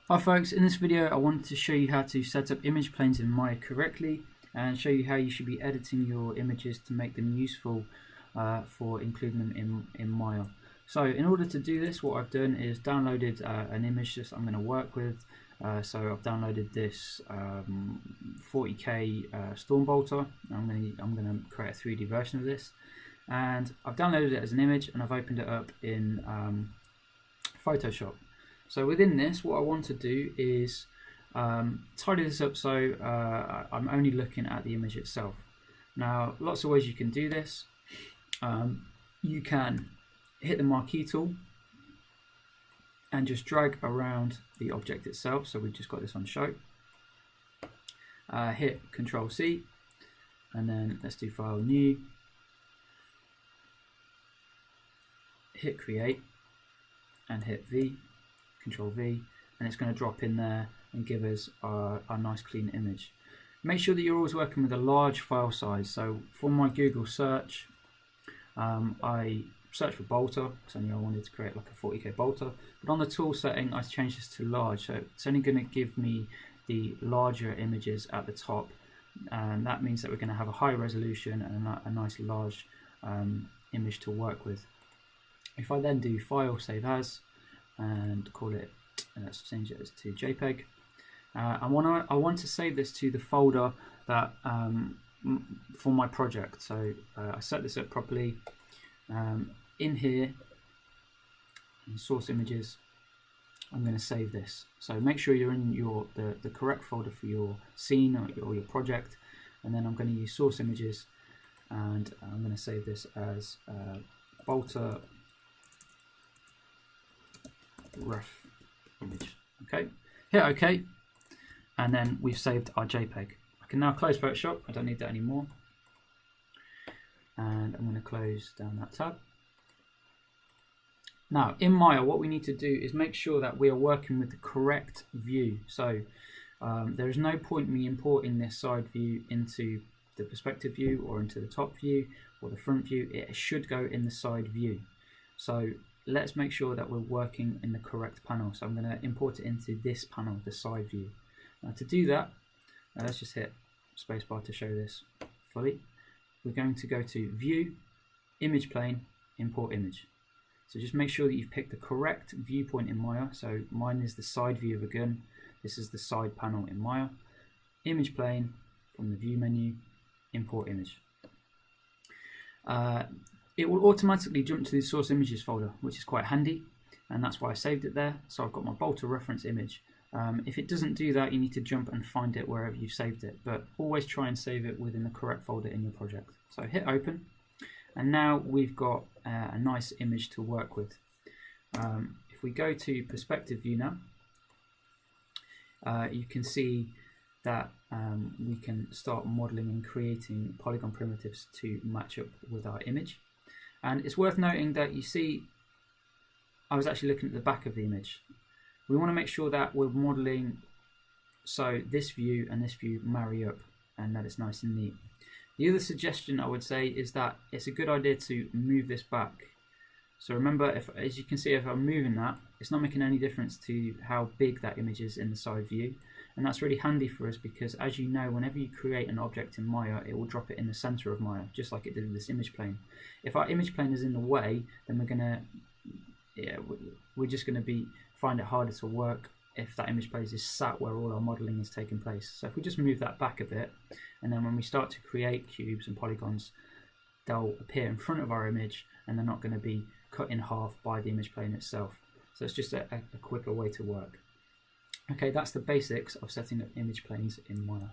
Hi folks, in this video I wanted to show you how to set up image planes in Maya correctly and show you how you should be editing your images to make them useful for including them in Maya. So in order to do this, what I've done is downloaded an image that I'm going to work with. So I've downloaded this 40K Stormbolter. I'm going to create a 3D version of this, and I've downloaded it as an image and I've opened it up in Photoshop. So within this, what I want to do is tidy this up so I'm only looking at the image itself. Now, lots of ways you can do this. You can hit the marquee tool and just drag around the object itself. So we've just got this on show. Hit Control C, and then let's do File, New. Hit Create and hit V. Control V, and it's going to drop in there and give us a nice clean image. Make sure that you're always working with a large file size. So for my Google search, I searched for bolter because I knew I wanted to create like a 40K bolter, but on the tool setting I changed this to large, so it's only going to give me the larger images at the top, and that means that we're going to have a high resolution and a nice large image to work with. If I then do File, Save As, and call it, let's change it to JPEG. I want to save this to the folder that for my project. So I set this up properly. In here, in source images, I'm going to save this. So make sure you're in the correct folder for your scene or your project, and then I'm going to use source images, and I'm going to save this as bolter ref image. Okay, hit OK, and then we've saved our JPEG. I can now close Photoshop. I don't need that anymore, and I'm going to close down that tab. Now in Maya, what we need to do is make sure that we are working with the correct view. So there is no point me importing this side view into the perspective view or into the top view or the front view. It should go in the side view. So let's make sure that we're working in the correct panel. So I'm going to import it into this panel, the side view. Now to do that, let's just hit spacebar to show this fully. We're going to go to View, Image Plane, Import Image. So just make sure that you've picked the correct viewpoint in Maya. So mine is the side view of a gun. This is the side panel in Maya. Image Plane, from the View menu, Import Image. It will automatically jump to the source images folder, which is quite handy, and that's why I saved it there. So I've got my bolter reference image. If it doesn't do that, you need to jump and find it wherever you've saved it, but always try and save it within the correct folder in your project. So hit open, and now we've got a nice image to work with. If we go to perspective view now, you can see that we can start modeling and creating polygon primitives to match up with our image. And it's worth noting that you see, I was actually looking at the back of the image. We want to make sure that we're modeling so this view and this view marry up and that it's nice and neat. The other suggestion I would say is that it's a good idea to move this back. So remember, as you can see, if I'm moving that, it's not making any difference to how big that image is in the side view. And that's really handy for us because, as you know, whenever you create an object in Maya, it will drop it in the center of Maya, just like it did with this image plane. If our image plane is in the way, then we're just going to find it harder to work if that image plane is sat where all our modeling is taking place. So if we just move that back a bit, and then when we start to create cubes and polygons, they'll appear in front of our image and they're not going to be cut in half by the image plane itself. So it's just a quicker way to work. Okay, that's the basics of setting up image planes in Maya.